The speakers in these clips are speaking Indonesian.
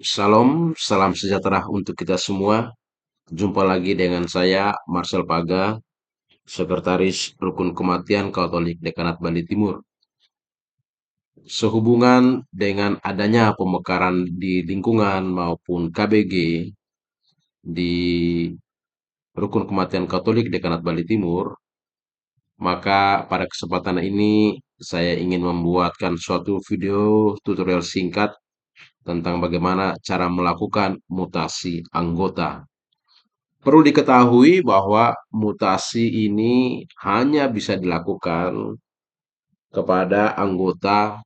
Salam, salam sejahtera untuk kita semua. Jumpa lagi dengan saya, Marcel Paga, Sekretaris Rukun Kematian Katolik Dekanat Bali Timur. Sehubungan dengan adanya pemekaran di lingkungan maupun KBG di Rukun Kematian Katolik Dekanat Bali Timur, maka pada kesempatan ini saya ingin membuatkan suatu video tutorial singkat tentang bagaimana cara melakukan mutasi anggota. Perlu diketahui bahwa mutasi ini hanya bisa dilakukan kepada anggota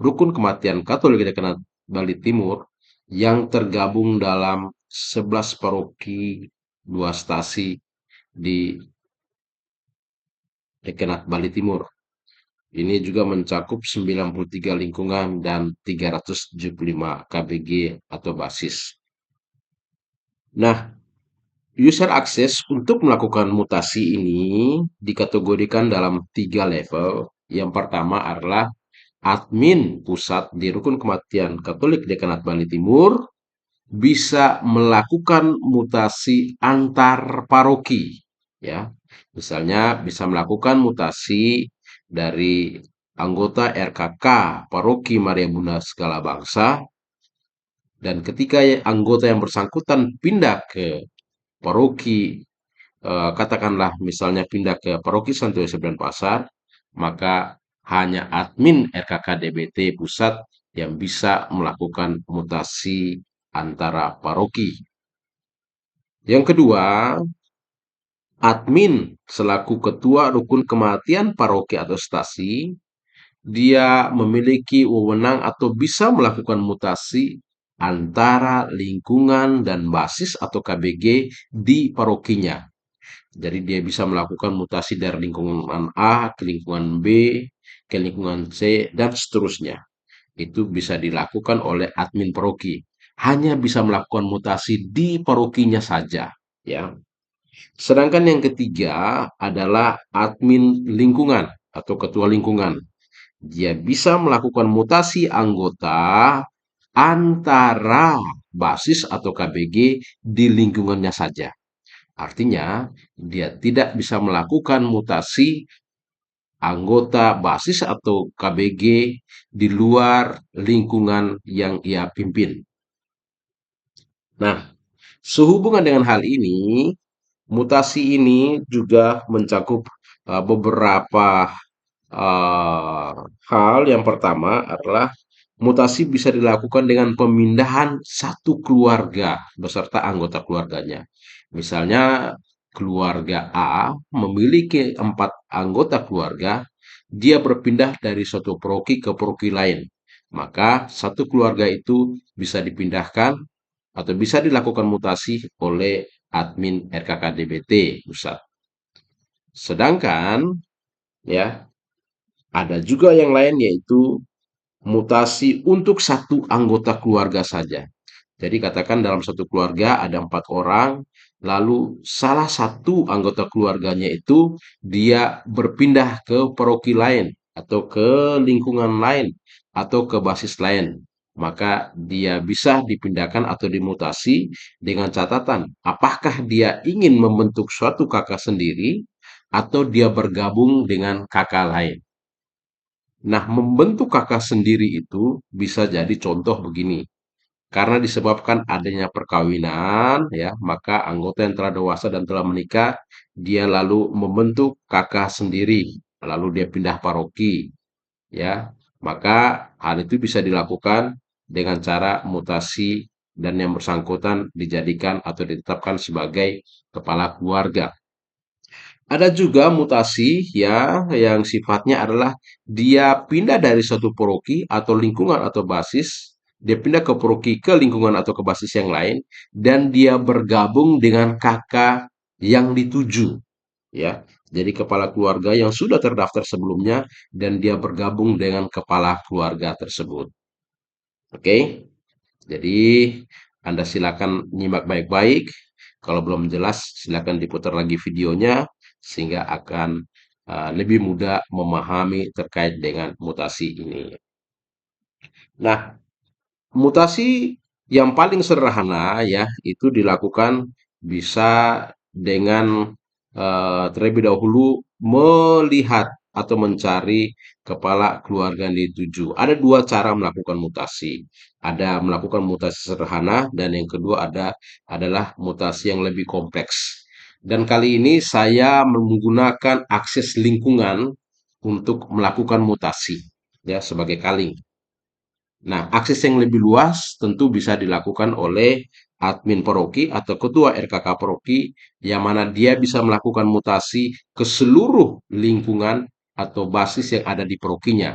Rukun Kematian Katolik Dekanat Bali Timur yang tergabung dalam 11 paroki 2 stasi di Dekanat Bali Timur. Ini juga mencakup 93 lingkungan dan 375 KBG atau basis. Nah, user akses untuk melakukan mutasi ini dikategorikan dalam 3 level. Yang pertama adalah admin pusat di Rukun Kematian Katolik Dekanat Bali Timur bisa melakukan mutasi antar paroki, ya. Misalnya bisa melakukan mutasi dari anggota RKK Paroki Maria Bunda Segala Bangsa, dan ketika anggota yang bersangkutan pindah ke paroki, katakanlah misalnya pindah ke Paroki Santo Yosef Denpasar, maka hanya admin RKKDBT pusat yang bisa melakukan mutasi antara paroki. Yang kedua, admin selaku ketua rukun kematian paroki atau stasi, dia memiliki wewenang atau bisa melakukan mutasi antara lingkungan dan basis atau KBG di parokinya. Jadi dia bisa melakukan mutasi dari lingkungan A ke lingkungan B, ke lingkungan C, dan seterusnya. Itu bisa dilakukan oleh admin paroki. Hanya bisa melakukan mutasi di parokinya saja, ya. Sedangkan yang ketiga adalah admin lingkungan atau ketua lingkungan. Dia bisa melakukan mutasi anggota antara basis atau KBG di lingkungannya saja. Artinya, dia tidak bisa melakukan mutasi anggota basis atau KBG di luar lingkungan yang ia pimpin. Nah, sehubungan dengan hal ini, mutasi ini juga mencakup beberapa hal. Yang pertama adalah mutasi bisa dilakukan dengan pemindahan satu keluarga beserta anggota keluarganya. Misalnya keluarga A memiliki 4 anggota keluarga, dia berpindah dari suatu paroki ke paroki lain. Maka satu keluarga itu bisa dipindahkan atau bisa dilakukan mutasi oleh admin RKKDBT pusat. Sedangkan, ya, ada juga yang lain, yaitu mutasi untuk satu anggota keluarga saja. Jadi katakan dalam satu keluarga ada 4 orang, lalu salah satu anggota keluarganya itu dia berpindah ke paroki lain, atau ke lingkungan lain, atau ke basis lain. Maka dia bisa dipindahkan atau dimutasi dengan catatan, apakah dia ingin membentuk suatu kakak sendiri, atau dia bergabung dengan kakak lain. Nah, membentuk kakak sendiri itu bisa jadi contoh begini. Karena disebabkan adanya perkawinan, ya, maka anggota yang telah dewasa dan telah menikah, dia lalu membentuk kakak sendiri, lalu dia pindah paroki, ya. Maka hal itu bisa dilakukan dengan cara mutasi dan yang bersangkutan dijadikan atau ditetapkan sebagai kepala keluarga. Ada juga mutasi, ya, yang sifatnya adalah dia pindah dari suatu paroki atau lingkungan atau basis, dia pindah ke paroki, ke lingkungan atau ke basis yang lain, dan dia bergabung dengan kakak yang dituju, ya. Jadi kepala keluarga yang sudah terdaftar sebelumnya dan dia bergabung dengan kepala keluarga tersebut. Oke. Jadi Anda silakan nyimak baik-baik. Kalau belum jelas, silakan diputar lagi videonya sehingga akan lebih mudah memahami terkait dengan mutasi ini. Nah, mutasi Yang paling sederhana ya, itu dilakukan bisa dengan terlebih dahulu melihat atau mencari kepala keluarga yang dituju. Ada dua cara melakukan mutasi. Ada melakukan mutasi sederhana dan yang kedua adalah mutasi yang lebih kompleks. Dan kali ini saya menggunakan akses lingkungan untuk melakukan mutasi ya sebagai kaleng. Nah, akses yang lebih luas tentu bisa dilakukan oleh admin paroki atau ketua RKK paroki yang mana dia bisa melakukan mutasi ke seluruh lingkungan atau basis yang ada di parokinya.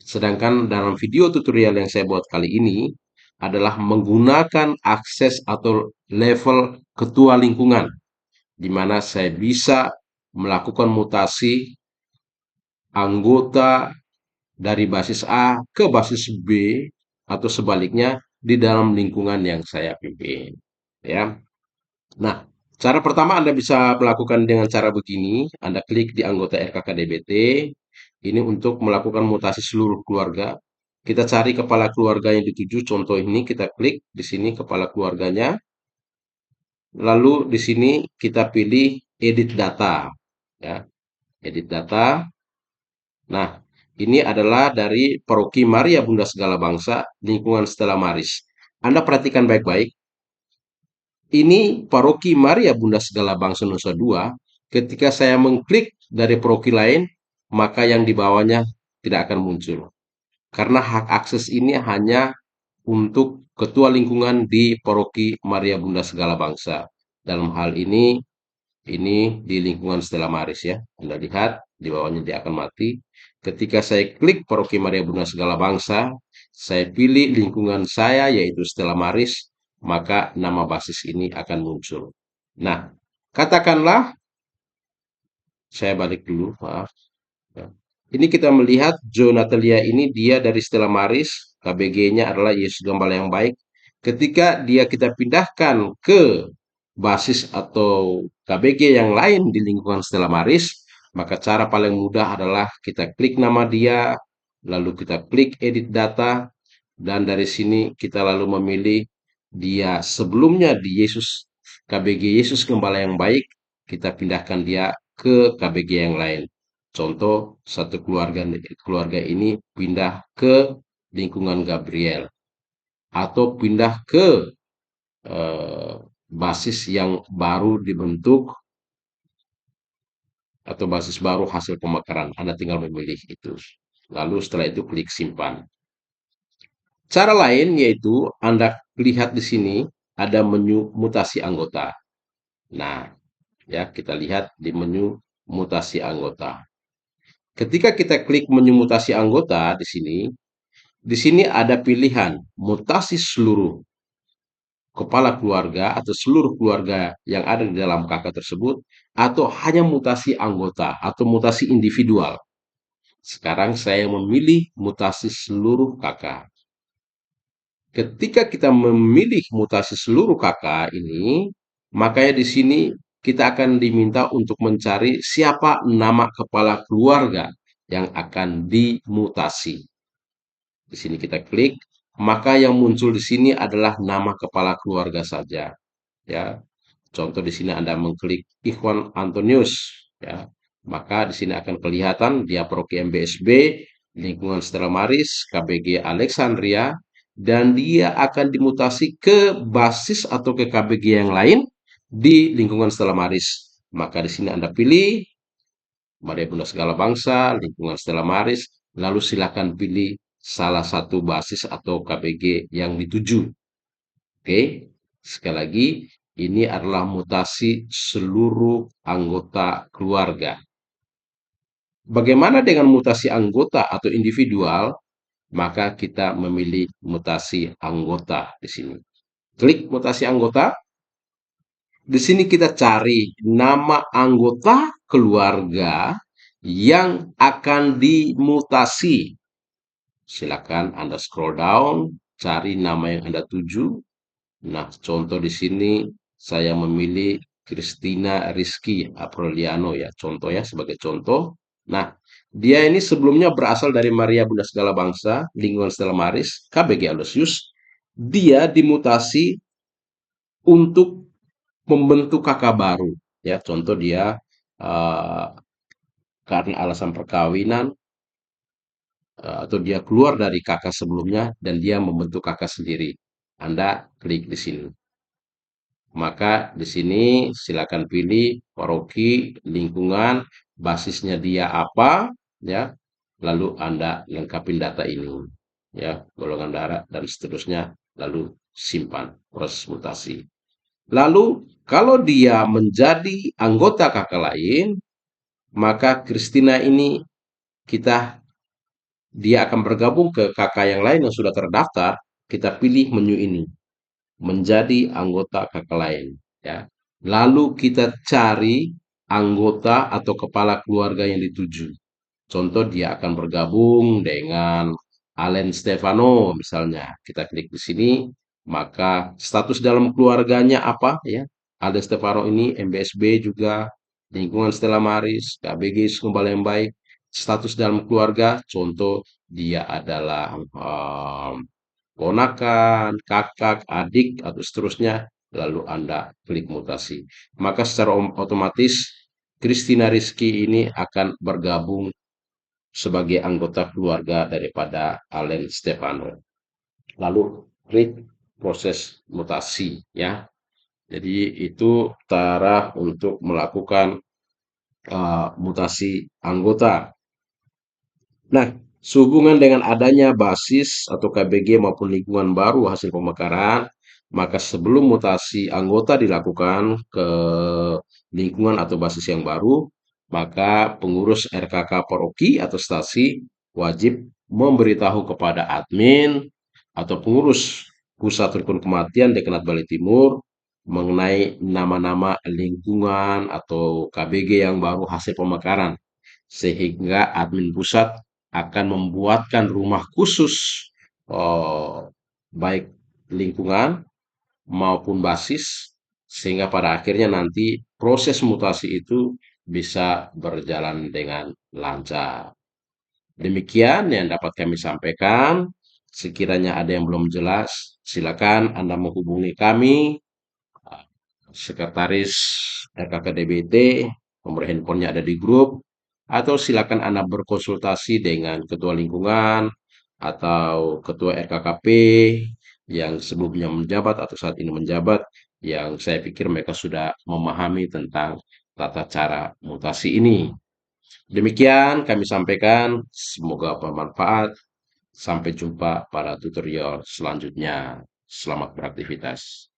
Sedangkan dalam video tutorial yang saya buat kali ini adalah menggunakan akses atau level ketua lingkungan, di mana saya bisa melakukan mutasi anggota dari basis A ke basis B atau sebaliknya di dalam lingkungan yang saya pimpin. Ya. Nah, cara pertama Anda bisa melakukan dengan cara begini. Anda klik di anggota RKKDBT. Ini untuk melakukan mutasi seluruh keluarga. Kita cari kepala keluarga yang dituju. Contoh ini kita klik di sini kepala keluarganya. Lalu di sini kita pilih edit data. Ya, edit data. Nah, ini adalah dari Paroki Maria Bunda Segala Bangsa, lingkungan Stella Maris. Anda perhatikan baik-baik. Ini Paroki Maria Bunda Segala Bangsa Nusa Dua. Ketika saya mengklik dari paroki lain, maka yang di bawahnya tidak akan muncul. Karena hak akses ini hanya untuk ketua lingkungan di Paroki Maria Bunda Segala Bangsa. Dalam hal ini di lingkungan Stella Maris ya. Anda lihat di bawahnya dia akan mati. Ketika saya klik Paroki Maria Bunda Segala Bangsa, saya pilih lingkungan saya yaitu Stella Maris, maka nama basis ini akan muncul. Nah, katakanlah saya balik dulu, maaf. Ya. Ini kita melihat Jo Natalia ini dia dari Stella Maris, KBG-nya adalah Yesus Gembala yang Baik. Ketika kita pindahkan ke basis atau KBG yang lain di lingkungan Stella Maris, maka cara paling mudah adalah kita klik nama dia, lalu kita klik edit data, dan dari sini kita lalu memilih dia sebelumnya di KBG Yesus Gembala yang Baik, kita pindahkan dia ke KBG yang lain. Contoh, satu keluarga ini pindah ke lingkungan Gabriel atau pindah ke eh, basis yang baru dibentuk atau basis baru hasil pemekaran. Anda tinggal memilih itu. Lalu setelah itu klik simpan. Cara lain yaitu Anda lihat di sini ada menu mutasi anggota. Nah, ya kita lihat di menu mutasi anggota. Ketika kita klik menu mutasi anggota di sini ada pilihan mutasi seluruh kepala keluarga atau seluruh keluarga yang ada di dalam kakak tersebut atau hanya mutasi anggota atau mutasi individual. Sekarang saya memilih mutasi seluruh kakak. Ketika kita memilih mutasi seluruh kakak ini, makanya di sini kita akan diminta untuk mencari siapa nama kepala keluarga yang akan dimutasi. Di sini kita klik, maka yang muncul di sini adalah nama kepala keluarga saja. Ya, contoh di sini Anda mengklik Ikhwan Antonius, ya, maka di sini akan kelihatan dia Paroki MBSB, lingkungan Stella Maris, KBG Alexandria, dan dia akan dimutasi ke basis atau ke KBG yang lain di lingkungan Stella Maris. Maka di sini Anda pilih Maria Bunda Segala Bangsa, lingkungan Stella Maris, lalu silakan pilih salah satu basis atau KBG yang dituju. Oke, sekali lagi, ini adalah mutasi seluruh anggota keluarga. Bagaimana dengan mutasi anggota atau individual? Maka kita memilih mutasi anggota di sini. Klik mutasi anggota. Di sini kita cari nama anggota keluarga yang akan dimutasi. Silakan Anda scroll down, cari nama yang Anda tuju. Nah, contoh di sini saya memilih Christina Rizky Apriliano ya, contoh ya sebagai contoh. Nah, dia ini sebelumnya berasal dari Maria Bunda Segala Bangsa, lingkungan Stella Maris, KBG Aloysius. dia dimutasi untuk membentuk kakak baru. Ya, contoh dia eh, karena alasan perkawinan atau dia keluar dari kakak sebelumnya dan dia membentuk kakak sendiri. Anda klik di sini. Maka di sini silakan pilih paroki, lingkungan, basisnya dia apa, ya. Lalu Anda lengkapi data ini, ya, golongan darah dan seterusnya, lalu simpan proses mutasi. Lalu kalau dia menjadi anggota kakak lain, maka Christina ini kita dia akan bergabung ke kakak yang lain yang sudah terdaftar. Kita pilih menu ini menjadi anggota kakak lain, ya. Lalu kita cari anggota atau kepala keluarga yang dituju. Contoh dia akan bergabung dengan Allen Stefano misalnya. Kita klik di sini, maka status dalam keluarganya apa, ya. Allen Stefano ini MBSB juga, lingkungan Stella Maris, KBG Sumbalembai. Status dalam keluarga, contoh dia adalah ponakan, kakak, adik, atau seterusnya, lalu Anda klik mutasi. Maka secara otomatis Christina Rizky ini akan bergabung sebagai anggota keluarga daripada Allen Stefano. Lalu klik proses mutasi, ya. Jadi itu cara untuk melakukan mutasi anggota. Nah, sehubungan dengan adanya basis atau KBG maupun lingkungan baru hasil pemekaran, maka sebelum mutasi anggota dilakukan ke lingkungan atau basis yang baru, maka pengurus RKK Paroki atau stasi wajib memberitahu kepada admin atau pengurus Pusat Rukun Kematian Dekanat Bali Timur mengenai nama-nama lingkungan atau KBG yang baru hasil pemekaran, sehingga admin pusat akan membuatkan rumah khusus eh, baik lingkungan maupun basis, sehingga pada akhirnya nanti proses mutasi itu bisa berjalan dengan lancar. Demikian yang dapat kami sampaikan. Sekiranya ada yang belum jelas, silakan Anda menghubungi kami, sekretaris RKKDBT, nomor handphonenya ada di grup, atau silakan Anda berkonsultasi dengan ketua lingkungan atau ketua RKKP yang sebelumnya menjabat atau saat ini menjabat, yang saya pikir mereka sudah memahami tentang tata cara mutasi ini. Demikian kami sampaikan, semoga bermanfaat. Sampai jumpa pada tutorial selanjutnya. Selamat beraktivitas.